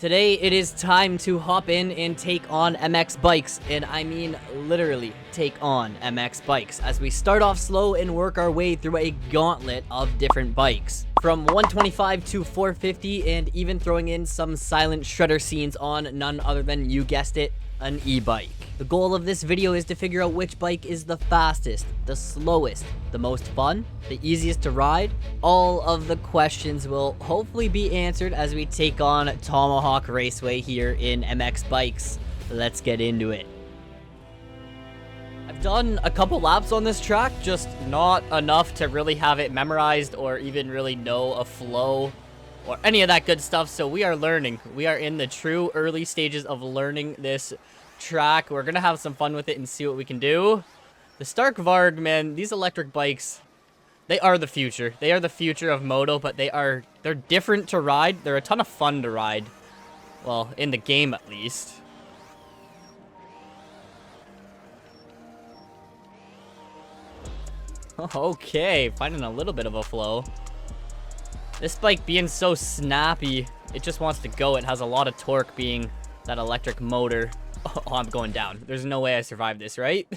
Today, it is time to hop in and take on MX bikes, and I mean literally take on MX bikes, as we start off slow and work our way through a gauntlet of different bikes. From 125 to 450, and even throwing in some silent shredder scenes on none other than, you guessed it, an e-bike. The goal of this video is to figure out which bike is the fastest, the slowest, the most fun, the easiest to ride. All of the questions will hopefully be answered as we take on Tomahawk Raceway here in MX Bikes. Let's get into it. I've done a couple laps on this track, just not enough to really have it memorized or even really know a flow or any of that good stuff, so we are learning. We are in the true early stages of learning this track. We're gonna have some fun with it and see what we can do. The Stark Varg, man, these electric bikes, they are the future. They are the future of moto, but they're different to ride. They're a ton of fun to ride. Well, in the game at least. Okay, finding a little bit of a flow. This bike being so snappy, it just wants to go. It has a lot of torque being that electric motor. Oh, I'm going down. There's no way I survived this, right?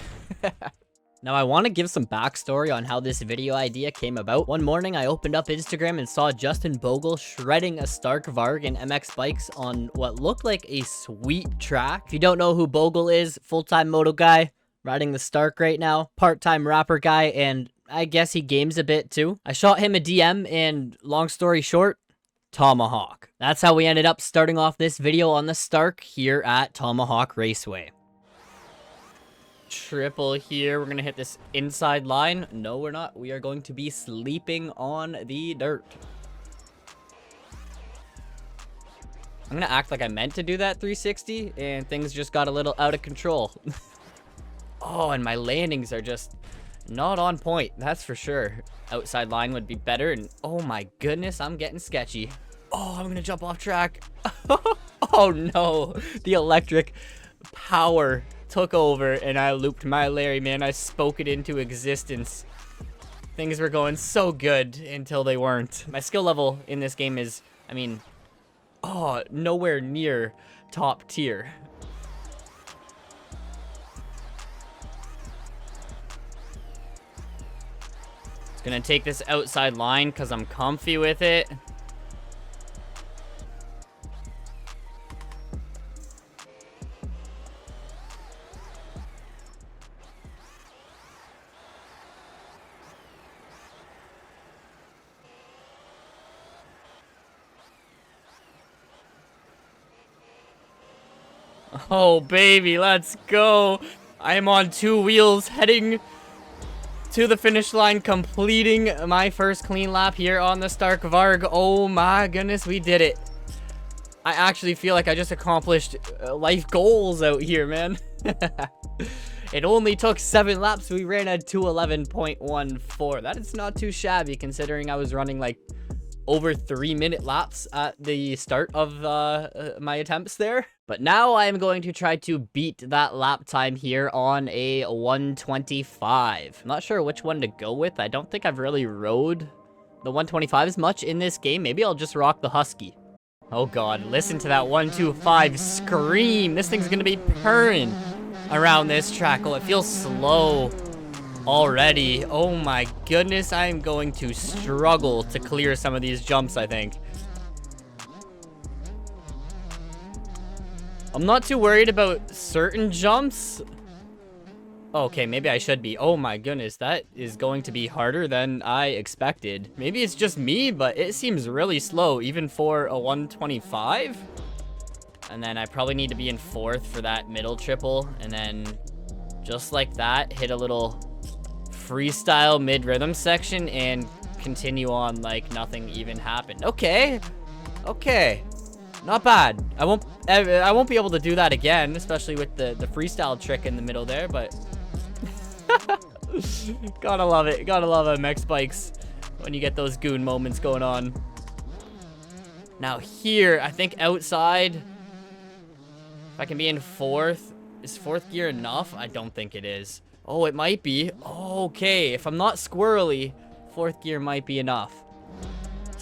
Now, I want to give some backstory on how this video idea came about. One morning, I opened up Instagram and saw Justin Bogle shredding a Stark Varg and MX bikes on what looked like a sweet track. If you don't know who Bogle is, full-time moto guy, riding the Stark right now, part-time rapper guy, and I guess he games a bit too. I shot him a DM, and long story short, Tomahawk. That's how we ended up starting off this video on the Stark here at Tomahawk Raceway. Triple here. We're going to hit this inside line. No, we're not. We are going to be sleeping on the dirt. I'm going to act like I meant to do that 360, and things just got a little out of control. Oh, and my landings are just not on point, that's for sure. Outside line would be better, and oh my goodness, I'm getting sketchy. Oh, I'm gonna jump off track. Oh no, the electric power took over, and I looped my Larry, man. I spoke it into existence. Things were going so good until they weren't. My skill level in this game is, I mean, oh, nowhere near top tier. Gonna take this outside line because I'm comfy with it. Oh baby, let's go. I am on two wheels heading to the finish line, completing my first clean lap here on the Stark Varg. Oh my goodness, we did it. I actually feel like I just accomplished life goals out here, man. It only took 7 laps. We ran a 2:11.14. That is not too shabby, considering I was running like over 3-minute laps at the start of my attempts there. But now I am going to try to beat that lap time here on a 125. I'm not sure which one to go with. I don't think I've really rode the 125s much in this game. Maybe I'll just rock the Husky. Oh god, listen to that 125 scream. This thing's gonna be purring around this track. Oh, it feels slow already. Oh my goodness, I'm going to struggle to clear some of these jumps, I think. I'm not too worried about certain jumps. Okay, maybe I should be. Oh my goodness, that is going to be harder than I expected. Maybe it's just me, but it seems really slow, even for a 125. And then I probably need to be in 4th for that middle triple. And then just like that, hit a little freestyle mid-rhythm section and continue on like nothing even happened. Okay. Okay. Not bad. I won't be able to do that again, especially with the freestyle trick in the middle there, but gotta love it. Gotta love MX bikes when you get those goon moments going on. Now here, I think outside, if I can be in 4th, is 4th gear enough? I don't think it is. Oh, it might be. Okay, if I'm not squirrely, 4th gear might be enough.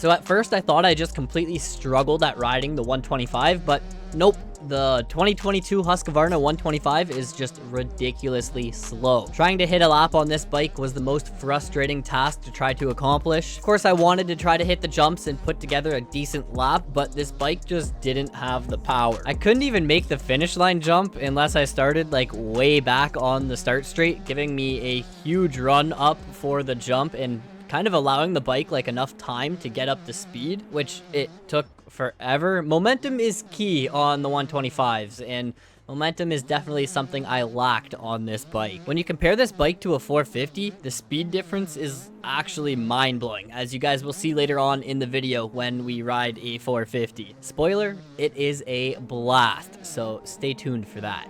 So at first I thought I just completely struggled at riding the 125, but nope. The 2022 Husqvarna 125 is just ridiculously slow. Trying to hit a lap on this bike was the most frustrating task to try to accomplish. Of course, I wanted to try to hit the jumps and put together a decent lap, but this bike just didn't have the power. I couldn't even make the finish line jump unless I started like way back on the start straight, giving me a huge run up for the jump and kind of allowing the bike like enough time to get up to speed, which it took forever. Momentum is key on the 125s, and momentum is definitely something I lacked on this bike. When you compare this bike to a 450, the speed difference is actually mind-blowing, as you guys will see later on in the video when we ride a 450. Spoiler, it is a blast, so stay tuned for that.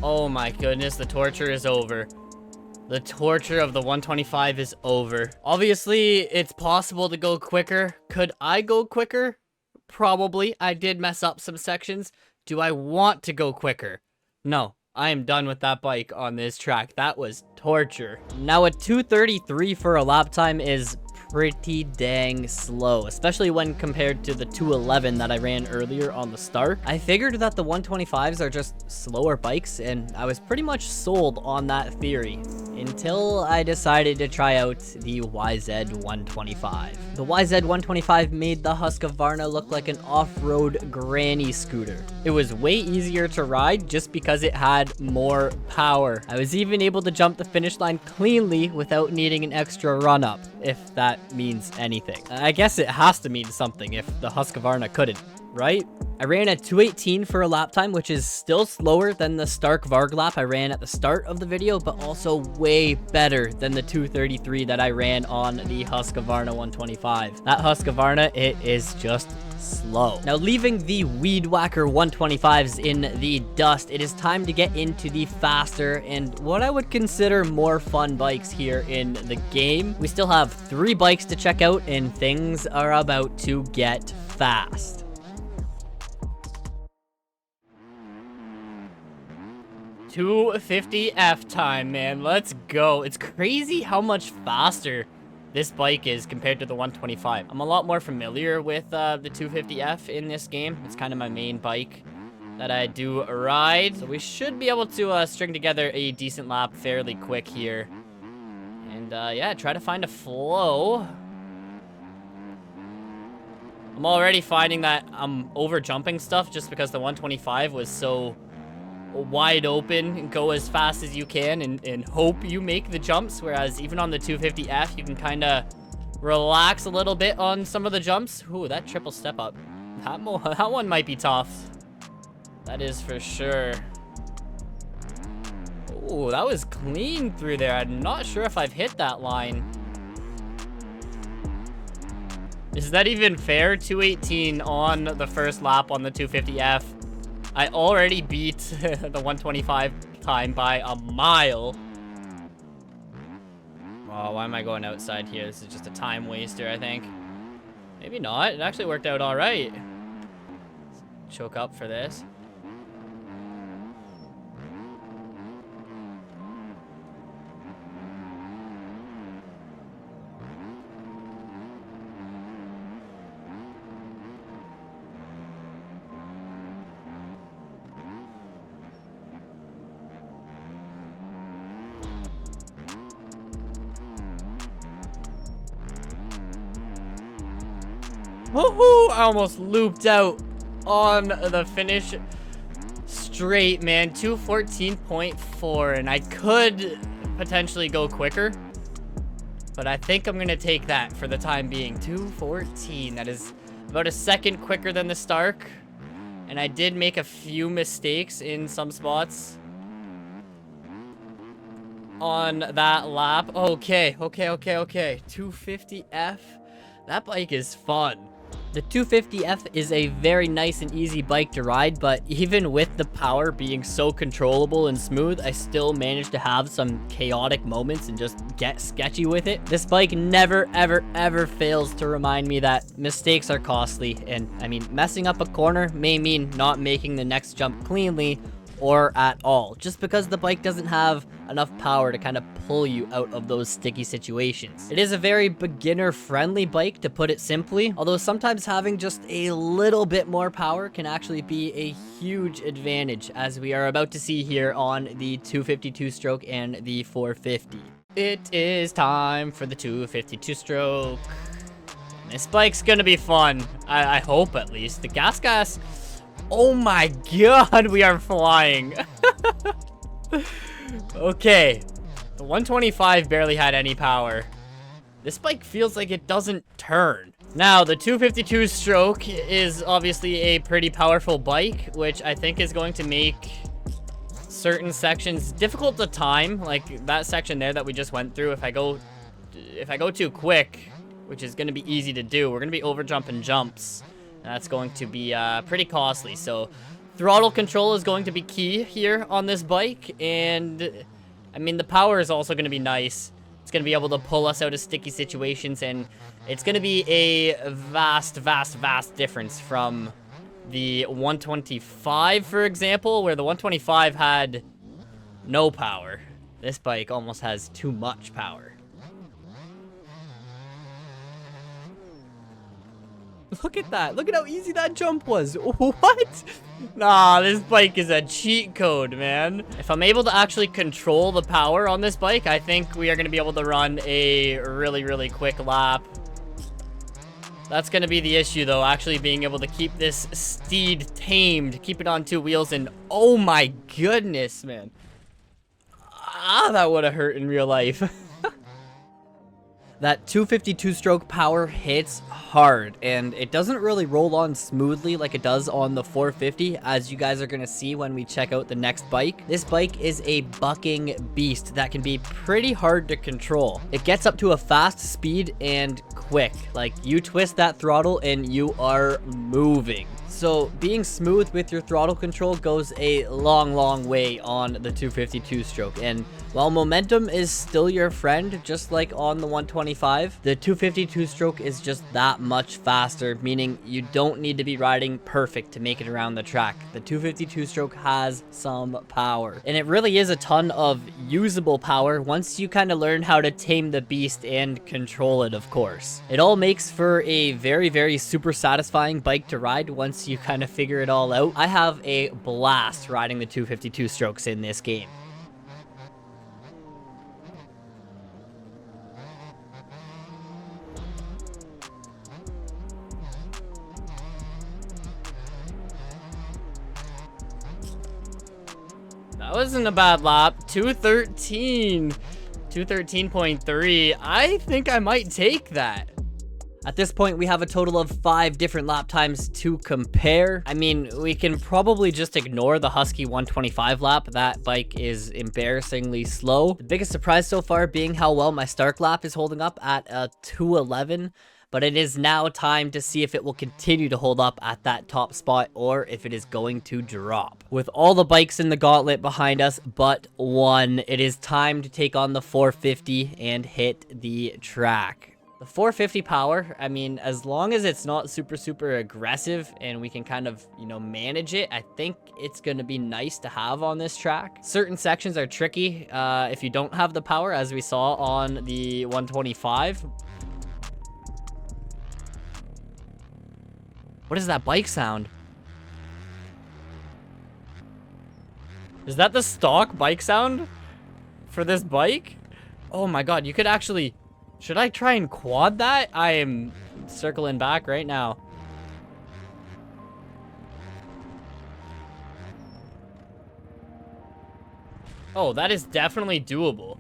Oh my goodness, the torture is over. The torture of the 125 is over. Obviously, it's possible to go quicker. Could I go quicker? Probably. I did mess up some sections. Do I want to go quicker? No. I am done with that bike on this track. That was torture. Now, a 2:33 for a lap time is pretty dang slow, especially when compared to the 2:11 that I ran earlier on the start. I figured that the 125s are just slower bikes, and I was pretty much sold on that theory until I decided to try out the YZ125. The YZ125 made the Husqvarna look like an off-road granny scooter. It was way easier to ride just because it had more power. I was even able to jump the finish line cleanly without needing an extra run-up, if that means anything. I guess it has to mean something if the Husqvarna couldn't, right? I ran a 2:18 for a lap time, which is still slower than the Stark Varg lap I ran at the start of the video, but also way better than the 2:33 that I ran on the Husqvarna 125. That Husqvarna, it is just slow. Now, leaving the Weed Whacker 125s in the dust, it is time to get into the faster and what I would consider more fun bikes here in the game. We still have 3 bikes to check out, and things are about to get fast. $250F time, man. Let's go. It's crazy how much faster this bike is compared to the 125. I'm a lot more familiar with the 250F in this game. It's kind of my main bike that I do ride. So we should be able to string together a decent lap fairly quick here. And yeah, try to find a flow. I'm already finding that I'm over jumping stuff just because the 125 was so wide open and go as fast as you can and hope you make the jumps, whereas even on the 250F you can kind of relax a little bit on some of the jumps. Ooh, that triple step up, that one might be tough. That is for sure. Ooh, that was clean through there. I'm not sure if I've hit that line. Is that even fair? 2:18 on the first lap on the 250F. I already beat the 125 time by a mile. Oh, why am I going outside here? This is just a time waster, I think. Maybe not. It actually worked out all right. Choke up for this. Woohoo! I almost looped out on the finish straight, man. 2:14.4, and I could potentially go quicker, but I think I'm gonna take that for the time being. 2:14. That is about a second quicker than the Stark, and I did make a few mistakes in some spots on that lap. Okay. 250F. That bike is fun. The 250F is a very nice and easy bike to ride, but even with the power being so controllable and smooth, I still manage to have some chaotic moments and just get sketchy with it. This bike never, ever, ever fails to remind me that mistakes are costly, and I mean, messing up a corner may mean not making the next jump cleanly or at all, just because the bike doesn't have enough power to kind of pull you out of those sticky situations. It is a very beginner-friendly bike, to put it simply, although sometimes having just a little bit more power can actually be a huge advantage, as we are about to see here on the 252-stroke and the 450. It is time for the 252-stroke. This bike's gonna be fun. I hope, at least. The gas. Oh my god, we are flying. Okay. The 125 barely had any power. This bike feels like it doesn't turn. Now, the 252 stroke is obviously a pretty powerful bike, which I think is going to make certain sections difficult to time. Like that section there that we just went through, if I go too quick, which is going to be easy to do, we're going to be over jumping jumps. That's going to be pretty costly. So throttle control is going to be key here on this bike. And I mean, the power is also going to be nice. It's going to be able to pull us out of sticky situations. And it's going to be a vast difference from the 125, for example, where the 125 had no power. This bike almost has too much power. Look at that. Look at how easy that jump was. What? Nah, this bike is a cheat code, man. If I'm able to actually control the power on this bike, I think we are going to be able to run a really quick lap. That's going to be the issue, though, actually being able to keep this steed tamed, keep it on two wheels, and oh my goodness, man. Ah, that would have hurt in real life. That 252-stroke power hits hard, and it doesn't really roll on smoothly like it does on the 450, as you guys are going to see when we check out the next bike. This bike is a bucking beast that can be pretty hard to control. It gets up to a fast speed and quick. Like, you twist that throttle and you are moving. So being smooth with your throttle control goes a long way on the 252 stroke. And while momentum is still your friend, just like on the 125, the 252 stroke is just that much faster, meaning you don't need to be riding perfect to make it around the track. The 252 stroke has some power, and it really is a ton of usable power once you kind of learn how to tame the beast and control it, of course. It all makes for a very super satisfying bike to ride once you kind of figure it all out. I have a blast riding the 252 strokes in this game. That wasn't a bad lap. 213. 213.3. I think I might take that. At this point, we have a total of 5 different lap times to compare. I mean, we can probably just ignore the Husky 125 lap. That bike is embarrassingly slow. The biggest surprise so far being how well my Stark lap is holding up at a 211. But it is now time to see if it will continue to hold up at that top spot or if it is going to drop. With all the bikes in the gauntlet behind us but one, it is time to take on the 450 and hit the track. The 450 power, I mean, as long as it's not super aggressive and we can kind of, you know, manage it, I think it's going to be nice to have on this track. Certain sections are tricky if you don't have the power, as we saw on the 125. What is that bike sound? Is that the stock bike sound for this bike? Oh my god, you could actually... Should I try and quad that? I am circling back right now. Oh, that is definitely doable.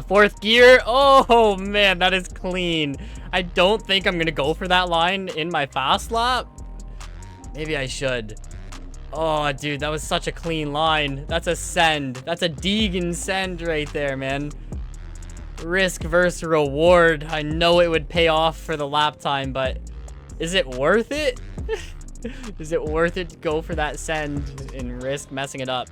Fourth gear. Oh man, that is clean. I don't think I'm gonna go for that line in my fast lap. Maybe I should. Oh, dude, that was such a clean line. That's a send. That's a Deegan send right there, man. Risk versus reward. I know it would pay off for the lap time, but is it worth it? Is it worth it to go for that send and risk messing it up?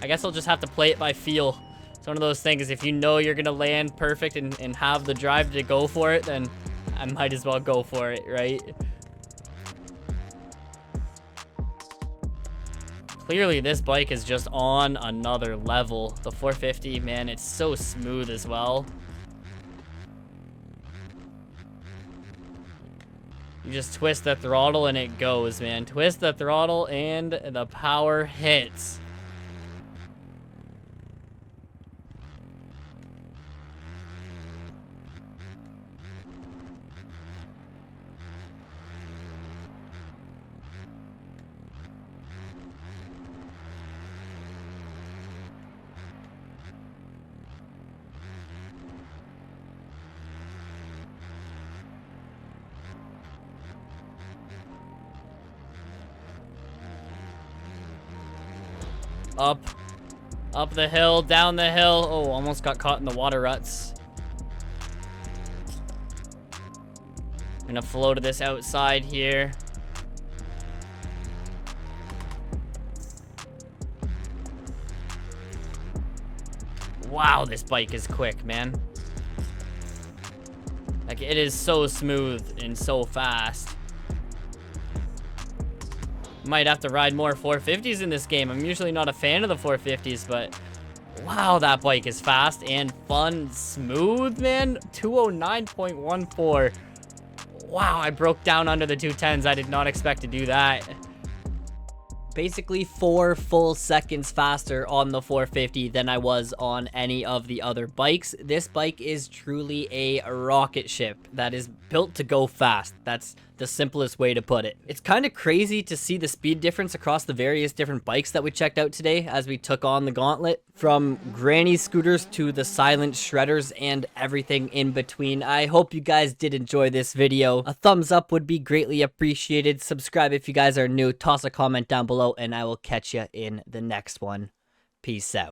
I guess I'll just have to play it by feel. It's one of those things, if you know you're going to land perfect and have the drive to go for it, then I might as well go for it, right? Clearly, this bike is just on another level. The 450, man, it's so smooth as well. You just twist the throttle and it goes, man. Twist the throttle and the power hits. Up the hill, down the hill. Oh, almost got caught in the water ruts. I'm gonna flow to this outside here. Wow, this bike is quick, man. Like, it is so smooth and so fast. Might have to ride more 450s in this game. I'm usually not a fan of the 450s, but wow, that bike is fast and fun, smooth, man. 209.14. Wow, I broke down under the 210s. I did not expect to do that. Basically 4 full seconds faster on the 450 than I was on any of the other bikes. This bike is truly a rocket ship that is built to go fast. That's the simplest way to put it. It's kind of crazy to see the speed difference across the various different bikes that we checked out today as we took on the gauntlet, from granny scooters to the silent shredders and everything in between. I hope you guys did enjoy this video. A thumbs up would be greatly appreciated. Subscribe if you guys are new. Toss a comment down below and I will catch you in the next one. Peace out.